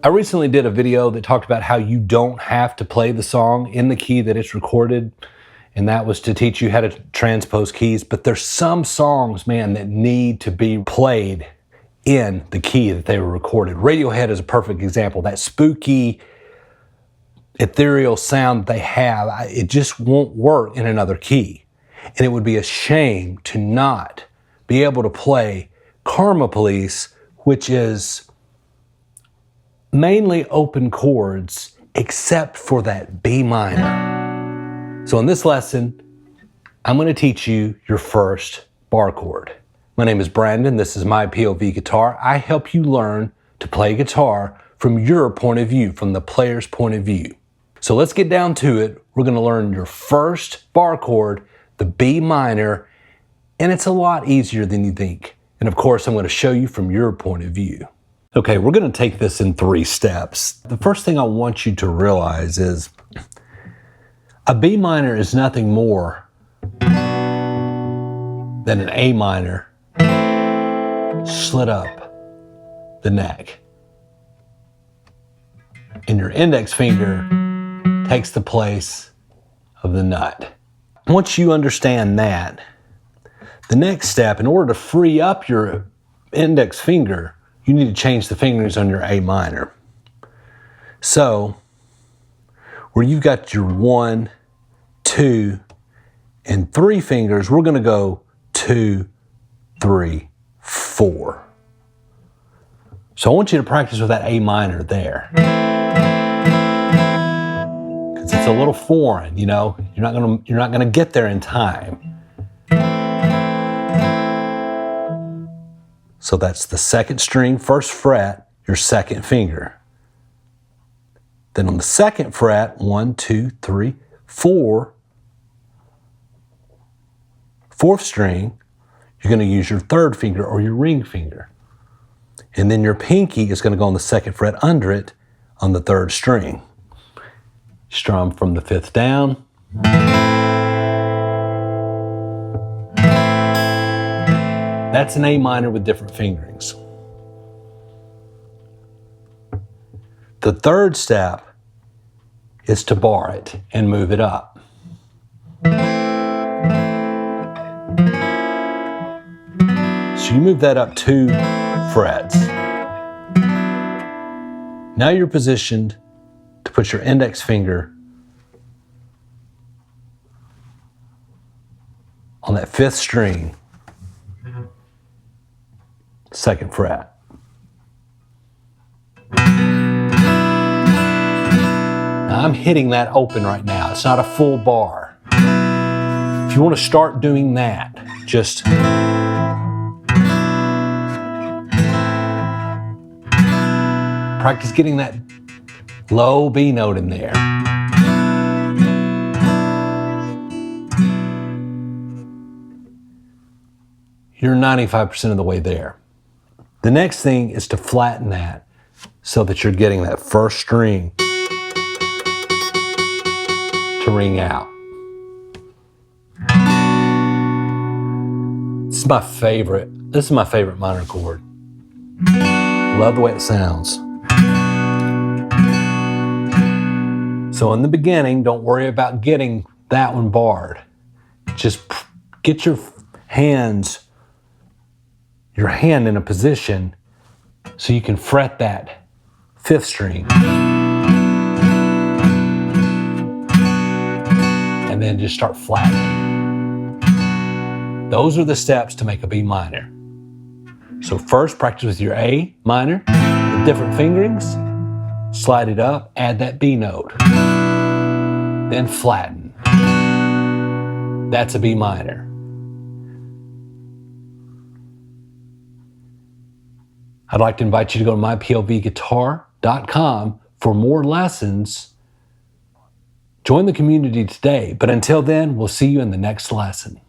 I recently did a video that talked about how you don't have to play the song in the key that it's recorded, and that was to teach you how to transpose keys. But there's some songs, man, that need to be played in the key that they were recorded. Radiohead is a perfect example. That spooky, ethereal sound they have, it just won't work in another key. And it would be a shame to not be able to play Karma Police, which is mainly open chords except for that B minor. So in this lesson, I'm going to teach you your first bar chord. My name is Brandon. This is MyPOVGuitar. I help you learn to play guitar from your point of view, from the player's point of view. So let's get down to it. We're going to learn your first bar chord, the B minor, and it's a lot easier than you think. And of course, I'm going to show you from your point of view. Okay, we're going to take this in 3 steps. The first thing I want you to realize is a B minor is nothing more than an A minor slid up the neck. And your index finger takes the place of the nut. Once you understand that, the next step, in order to free up your index finger, you need to change the fingerings on your A minor. So, where you've got your 1, 2, and 3 fingers, we're going to go 2, 3, 4. So I want you to practice with that A minor there. Because it's a little foreign, you know. You're not gonna get there in time. So that's the 2nd string, 1st fret, your 2nd finger. Then on the 2nd fret, 1, 2, 3, 4, 4th string, you're going to use your 3rd finger or your ring finger. And then your pinky is going to go on the 2nd fret under it on the 3rd string. Strum from the 5th down. That's an A minor with different fingerings. The 3rd step is to bar it and move it up. So you move that up 2 frets. Now you're positioned to put your index finger on that 5th string, 2nd fret. Now I'm hitting that open right now. It's not a full bar. If you want to start doing that, just practice getting that low B note in there. You're 95% of the way there. The next thing is to flatten that so that you're getting that 1st string to ring out. This is my favorite minor chord. Love the way it sounds. So in the beginning, don't worry about getting that one barred. Just get your hand in a position so you can fret that 5th string. And then just start flattening. Those are the steps to make a B minor. So first, practice with your A minor with different fingerings. Slide it up, add that B note. Then flatten. That's a B minor. I'd like to invite you to go to mypovguitar.com for more lessons. Join the community today, but until then, we'll see you in the next lesson.